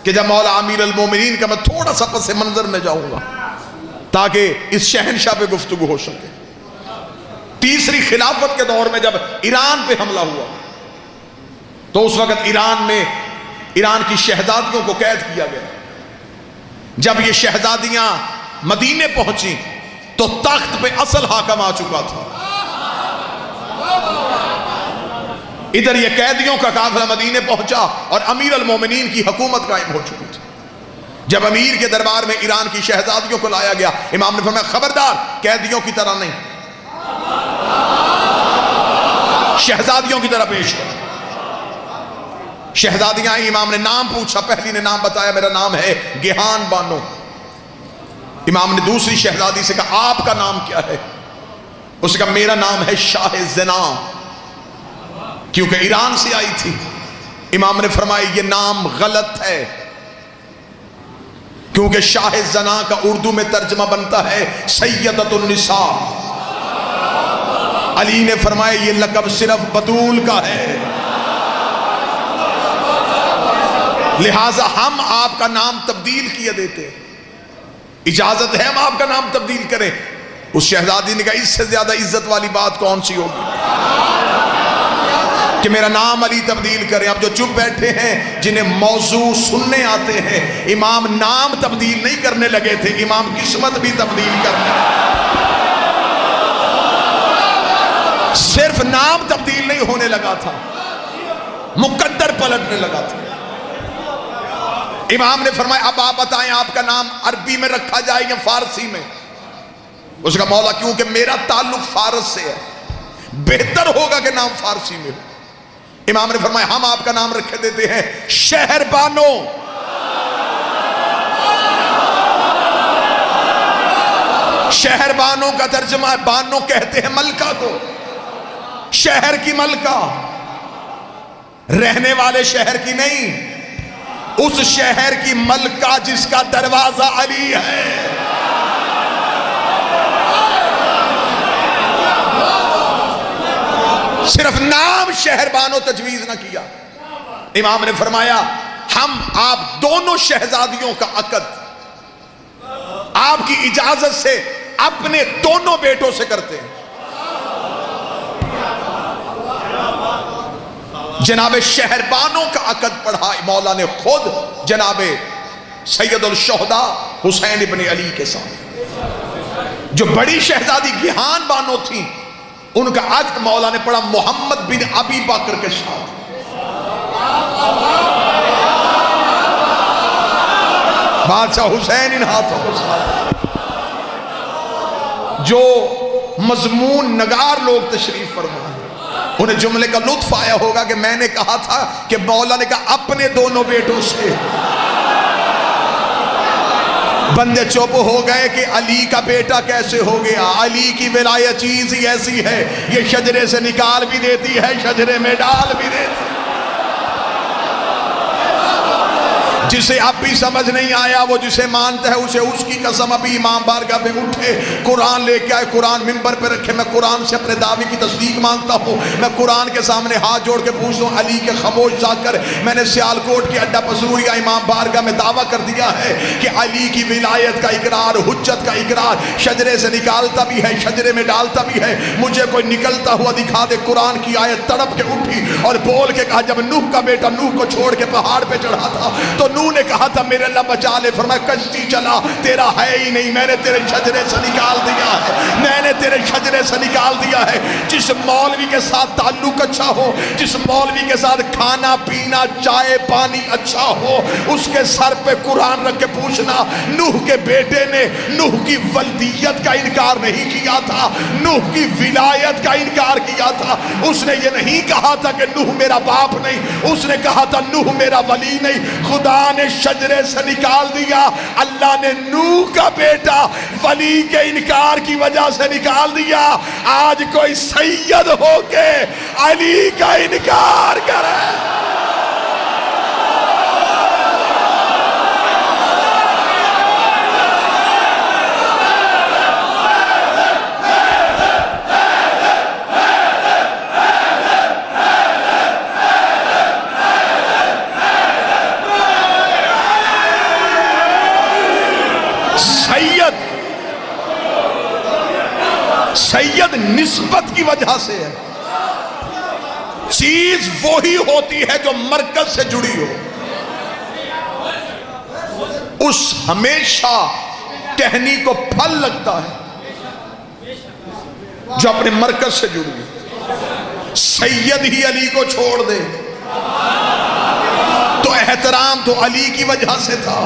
کہ جب مولا امیر المومنین کا میں تھوڑا سا پس منظر میں جاؤں گا تاکہ اس شہنشاہ پہ گفتگو ہو سکے. تیسری خلافت کے دور میں جب ایران پہ حملہ ہوا تو اس وقت ایران کی شہزادیوں کو قید کیا گیا. جب یہ شہزادیاں مدینے پہنچی تو تخت پہ اصل حاکم آ چکا تھا. ادھر یہ قیدیوں کا قافلہ مدینے پہنچا اور امیر المومنین کی حکومت قائم ہو چکی تھی. جب امیر کے دربار میں ایران کی شہزادیوں کو لایا گیا، امام نے فرمایا خبردار قیدیوں کی طرح نہیں، شہزادیوں کی طرح پیش کر. شہزادیاں آئیں، امام نے نام پوچھا، پہلی نے نام بتایا میرا نام ہے گیہان بانو. امام نے دوسری شہزادی سے کہا آپ کا نام کیا ہے؟ اس کا میرا نام ہے شاہ زنا، کیونکہ ایران سے آئی تھی. امام نے فرمایا یہ نام غلط ہے، کیونکہ شاہ زنا کا اردو میں ترجمہ بنتا ہے سیدۃ النساء. علی نے فرمایا یہ لقب صرف بطول کا ہے، لہٰذا ہم آپ کا نام تبدیل کیے دیتے، اجازت ہے ہم آپ کا نام تبدیل کریں. اس شہزادی نے کہا اس سے زیادہ عزت والی بات کون سی ہوگی کہ میرا نام علی تبدیل کریں. اب جو چپ بیٹھے ہیں جنہیں موضوع سننے آتے ہیں، امام نام تبدیل نہیں کرنے لگے تھے، امام قسمت بھی تبدیل کرنے، صرف نام تبدیل نہیں ہونے لگا تھا، مقدر پلٹنے لگا تھا. امام نے فرمایا اب آپ بتائیں آپ کا نام عربی میں رکھا جائے یا فارسی میں؟ اس کا مولا کیونکہ میرا تعلق فارس سے ہے، بہتر ہوگا کہ نام فارسی میں ہو. امام نے فرمایا ہم آپ کا نام رکھے دیتے ہیں شہر بانو. شہر بانو کا ترجمہ ہے، بانو کہتے ہیں ملکہ کو، شہر کی ملکہ، رہنے والے شہر کی نہیں، اس شہر کی ملکہ جس کا دروازہ علی ہے. صرف نام شہر بانو تجویز نہ کیا. امام نے فرمایا ہم آپ دونوں شہزادیوں کا عقد آپ کی اجازت سے اپنے دونوں بیٹوں سے کرتے ہیں. جناب شہر بانو کا عقد پڑھا مولا نے خود جناب سید الشہداء حسین ابن علی کے ساتھ. جو بڑی شہزادی گیہان بانو تھی ان کا عقد مولا نے پڑھا محمد بن ابی بکر کے ساتھ. بادشاہ حسین ان ہاتھوں کو ساتھ. جو مضمون نگار لوگ تشریف فرما انہیں جملے کا لطف آیا ہوگا کہ میں نے کہا تھا کہ مولا نے کہا اپنے دونوں بیٹوں سے. بندے چپ ہو گئے کہ علی کا بیٹا کیسے ہو گیا. علی کی ولایت چیز ہی ایسی ہے، یہ شجرے سے نکال بھی دیتی ہے، شجرے میں ڈال بھی دیتی ہے. جسے اب بھی سمجھ نہیں آیا وہ جسے مانتا ہے اسے اس کی قسم. ابھی امام بارگاہ پہ اٹھے، قرآن لے کے آئے، قرآن منبر پہ رکھے، میں قرآن سے اپنے دعوے کی تصدیق مانگتا ہوں. میں قرآن کے سامنے ہاتھ جوڑ کے پوچھتا ہوں علی کے خاموش جا کر میں نے سیالکوٹ کی اڈا پسوریا امام بارگاہ میں دعویٰ کر دیا ہے کہ علی کی ولایت کا اقرار، حجت کا اقرار، شجرے سے نکالتا بھی ہے، شجرے میں ڈالتا بھی ہے. مجھے کوئی نکلتا ہوا دکھا دے. قرآن کی آیت تڑپ کے اٹھی اور بول کے کہا جب نوح کا بیٹا نوح کو چھوڑ کے پہاڑ پہ چڑھا تھا تو نوح نے کہا تھا میرے اللہ بچا لے. فرمایا کشتی چلا، تیرا ہے ہی نہیں، میں نے تیرے شجرے سے نکال دیا ہے، میں نے تیرے شجرے سے نکال دیا ہے. جس مولوی کے ساتھ تعلق اچھا ہو، جس مولوی کے ساتھ کھانا پینا چائے پانی اچھا ہو، اس کے سر پہ قرآن رکھ کے پوچھنا نوح کے بیٹے نے نوح کی ولدیت کا انکار نہیں کیا تھا، نوح کی ولایت کا انکار کیا تھا. اس نے یہ نہیں کہا تھا کہ نوح میرا باپ نہیں، اس نے کہا تھا نوح میرا ولی نہیں. خدا نے شجرے سے نکال دیا، اللہ نے نوح کا بیٹا ولی کے انکار کی وجہ سے نکال دیا. آج کوئی سید ہو کے علی کا انکار کرے. سید نسبت کی وجہ سے ہے. چیز وہی ہوتی ہے جو مرکز سے جڑی ہو. اس ہمیشہ ٹہنی کو پھل لگتا ہے جو اپنے مرکز سے جڑی ہو. سید ہی علی کو چھوڑ دے تو احترام تو علی کی وجہ سے تھا.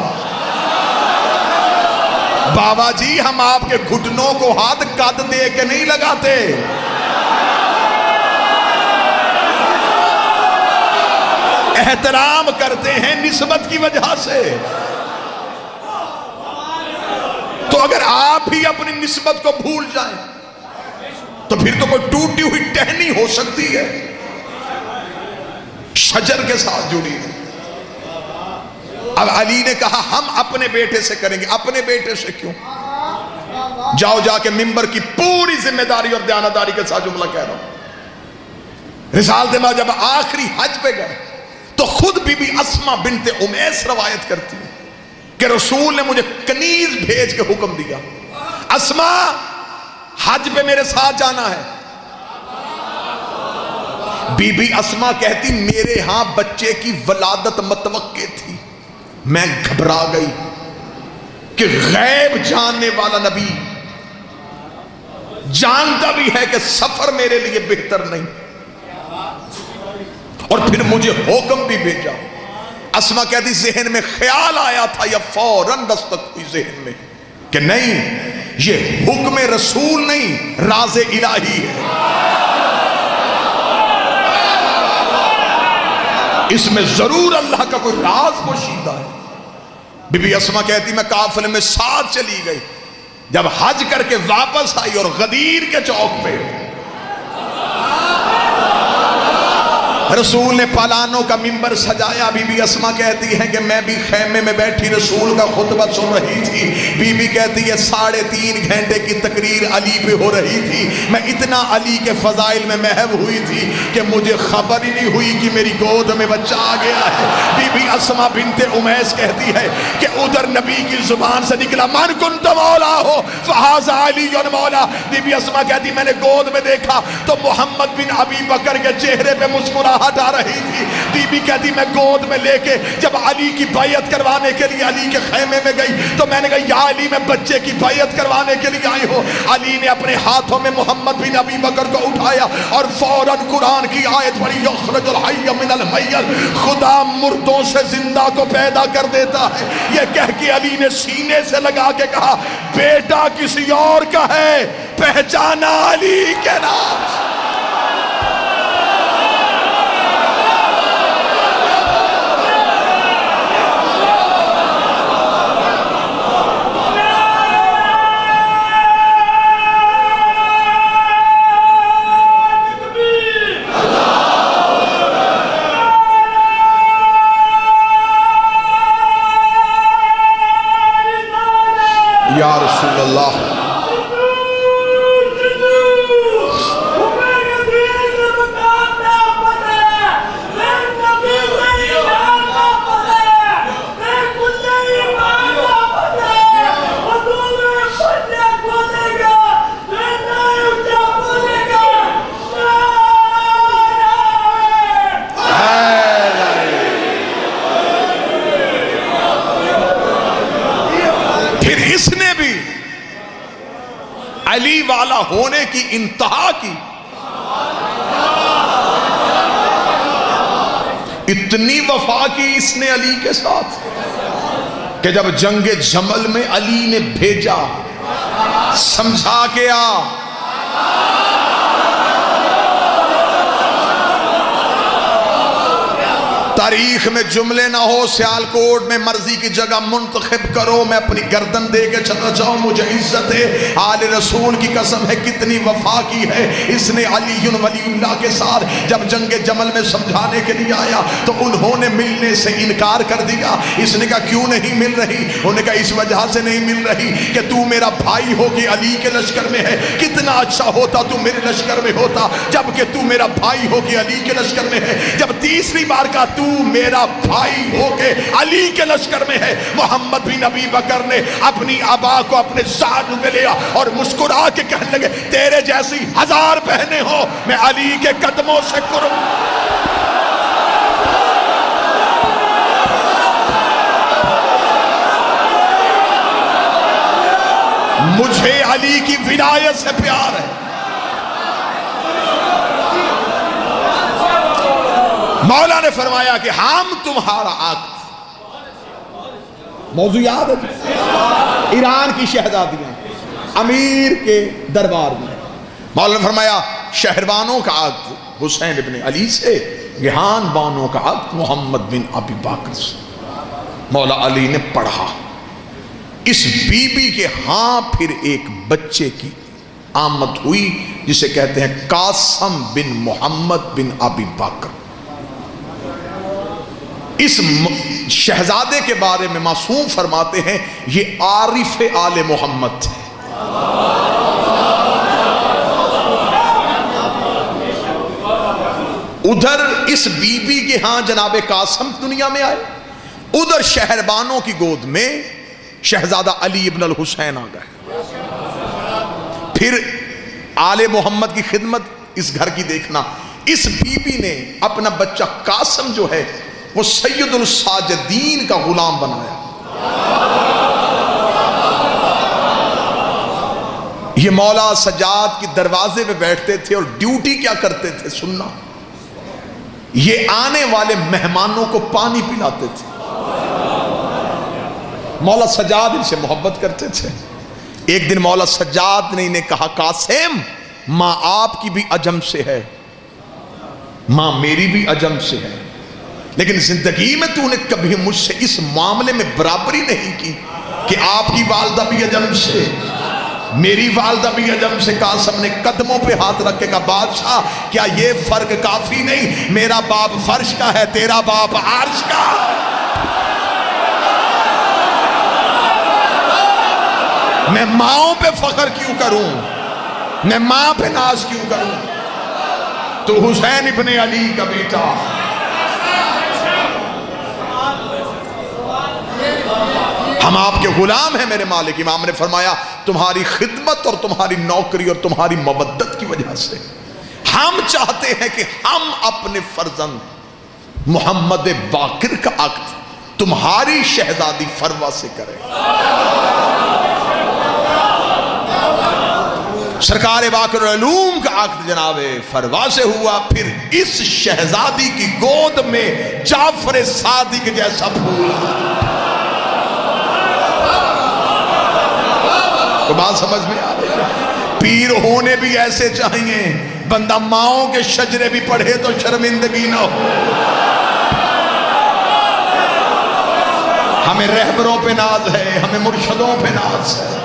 بابا جی ہم آپ کے گھٹنوں کو ہاتھ قد دے کے نہیں لگاتے. احترام کرتے ہیں نسبت کی وجہ سے. تو اگر آپ ہی اپنی نسبت کو بھول جائیں تو پھر تو کوئی ٹوٹی ہوئی ٹہنی ہو سکتی ہے شجر کے ساتھ جڑی ہے. اب علی نے کہا ہم اپنے بیٹے سے کریں گے. اپنے بیٹے سے کیوں؟ جاؤ جا کے منبر کی پوری ذمہ داری اور دیانتداری کے ساتھ جملہ کہہ رہا ہوں. رسالت میں جب آخری حج پہ گئے تو خود بی بی اسما بنت امیس روایت کرتی ہے کہ رسول نے مجھے کنیز بھیج کے حکم دیا اسما حج پہ میرے ساتھ جانا ہے. بی بی اسما کہتی میرے ہاں بچے کی ولادت متوقع تھی. میں گھبرا گئی کہ غیب جاننے والا نبی جانتا بھی ہے کہ سفر میرے لیے بہتر نہیں اور پھر مجھے حکم بھی بھیجا. اسما کہتی ذہن میں خیال آیا تھا یا فوراً دستک ہوئی ذہن میں کہ نہیں یہ حکم رسول نہیں راز الہی ہے. اس میں ضرور اللہ کا کوئی راز پوشیدہ ہے. بی بی اسما کہتی میں قافلے میں ساتھ چلی گئی. جب حج کر کے واپس آئی اور غدیر کے چوک پہ رسول نے پالانوں کا منبر سجایا. بی بی اسما کہتی ہے کہ میں بھی خیمے میں بیٹھی رسول کا خطبہ سن رہی تھی. بی بی کہتی ہے 3.5 گھنٹے کی تقریر علی پہ ہو رہی تھی. میں اتنا علی کے فضائل میں محو ہوئی تھی کہ مجھے خبر ہی نہیں ہوئی کہ میری گود میں بچہ آ گیا ہے. بی بی اسما بنت امیس کہتی ہے کہ ادھر نبی کی زبان سے نکلا من کنت مولا ہو فہذا علی مولا. بی بی اسما کہتی میں نے گود میں دیکھا تو محمد بن ابی بکر کے چہرے پہ مسکراہٹ آ رہی تھی. بی بی کہتی میں گود میں لے کے جب علی کی بیعت کروانے کے لیے علی کے خیمے میں گئی تو میں نے کہا یا علی میں بچے کی بیعت کروانے کے لیے آئی ہو. علی نے اپنے ہاتھوں میں محمد بن ابی بکر کو اٹھایا اور فوراً قرآن کی آیت پڑھی یخرج الحی من المیت خدا مردوں سے زندہ کو پیدا کر دیتا ہے. یہ کہہ کے علی نے سینے سے لگا کے کہا بیٹا کسی اور کا ہے پہچانا علی کے نام. یا رسول اللہ علی والا ہونے کی انتہا کی. اتنی وفا کی اس نے علی کے ساتھ کہ جب جنگ جمل میں علی نے بھیجا سمجھا کے آ. تاریخ میں جملے نہ ہو سیالکوٹ میں مرضی کی جگہ منتخب کرو میں اپنی گردن دے کے چلا جاؤں مجھے عزت ہے. آل رسول کی قسم ہے کتنی وفا کی ہے اس نے. علی ولی اللہ کے ساتھ جب جنگ جمل میں سمجھانے کے لیے آیا تو انہوں نے ملنے سے انکار کر دیا. اس نے کہا کیوں نہیں مل رہی؟ انہوں نے کہا اس وجہ سے نہیں مل رہی کہ تو میرا بھائی ہو کہ علی کے لشکر میں ہے. کتنا اچھا ہوتا تو میرے لشکر میں ہوتا جبکہ تو میرا بھائی ہو کہ علی کے لشکر میں ہے. جب تیسری بار کا تو میرا بھائی ہو کے علی کے لشکر میں ہے۔ محمد بن ابی بکر نے اپنی ابا کو اپنے ساتھ میں لیا اور مسکرا کے کہنے لگے تیرے جیسی 1000 بہنیں ہو میں علی کے قدموں سے مجھے علی کی ولایت سے پیار ہے۔ مولا نے فرمایا کہ ہم تمہارا عقد، موضوع یاد ہے، ایران کی شہزادیاں امیر کے دربار میں، مولا نے فرمایا شہربانوں کا عقد حسین ابن علی سے، گہان بانوں کا عقد محمد بن ابی بکر سے۔ مولا علی نے پڑھا اس بی بی کے ہاں پھر ایک بچے کی آمد ہوئی جسے کہتے ہیں قاسم بن محمد بن ابی بکر۔ اس شہزادے کے بارے میں معصوم فرماتے ہیں یہ عارف آل محمد تھے۔ ادھر اس بی بی کے ہاں جناب قاسم دنیا میں آئے، ادھر شہربانوں کی گود میں شہزادہ علی ابن الحسین آ گئے۔ پھر آل محمد کی خدمت اس گھر کی دیکھنا، اس بی بی نے اپنا بچہ قاسم جو ہے وہ سید الساجدین کا غلام بنایا۔ یہ مولا سجاد کی دروازے پہ بیٹھتے تھے اور ڈیوٹی کیا کرتے تھے سننا، یہ آنے والے مہمانوں کو پانی پلاتے تھے۔ مولا سجاد ان سے محبت کرتے تھے۔ ایک دن مولا سجاد نے انہیں کہا قاسم ماں آپ کی بھی عجم سے ہے، ماں میری بھی عجم سے ہے، لیکن زندگی میں تو نے کبھی مجھ سے اس معاملے میں برابری نہیں کی کہ آپ کی والدہ بھی عجم سے میری والدہ بھی عجم سے۔ قاسم نے قدموں پہ ہاتھ رکھ کے کہا بادشاہ کیا یہ فرق کافی نہیں، میرا باپ فرش کا ہے تیرا باپ عرش کا۔ میں ماؤں پہ فخر کیوں کروں، میں ماں پہ ناز کیوں کروں، تو حسین ابن علی کا بیٹا۔ ہم آپ کے غلام ہیں میرے مالک۔ امام نے فرمایا تمہاری خدمت اور تمہاری نوکری اور تمہاری مودت کی وجہ سے ہم چاہتے ہیں کہ ہم اپنے فرزند محمد باقر کا عقد تمہاری شہزادی فروا سے کریں۔ سرکار باقر العلوم کا عقد جناب فروا سے ہوا، پھر اس شہزادی کی گود میں جعفر صادق جیسا پھول۔ تو بات سمجھ میں آ رہی ہے؟ پیر ہونے بھی ایسے چاہیے بندہ ماؤں کے شجرے بھی پڑھے تو شرمندگی نہ ہو۔ ہمیں رہبروں پہ ناز ہے، ہمیں مرشدوں پہ ناز ہے۔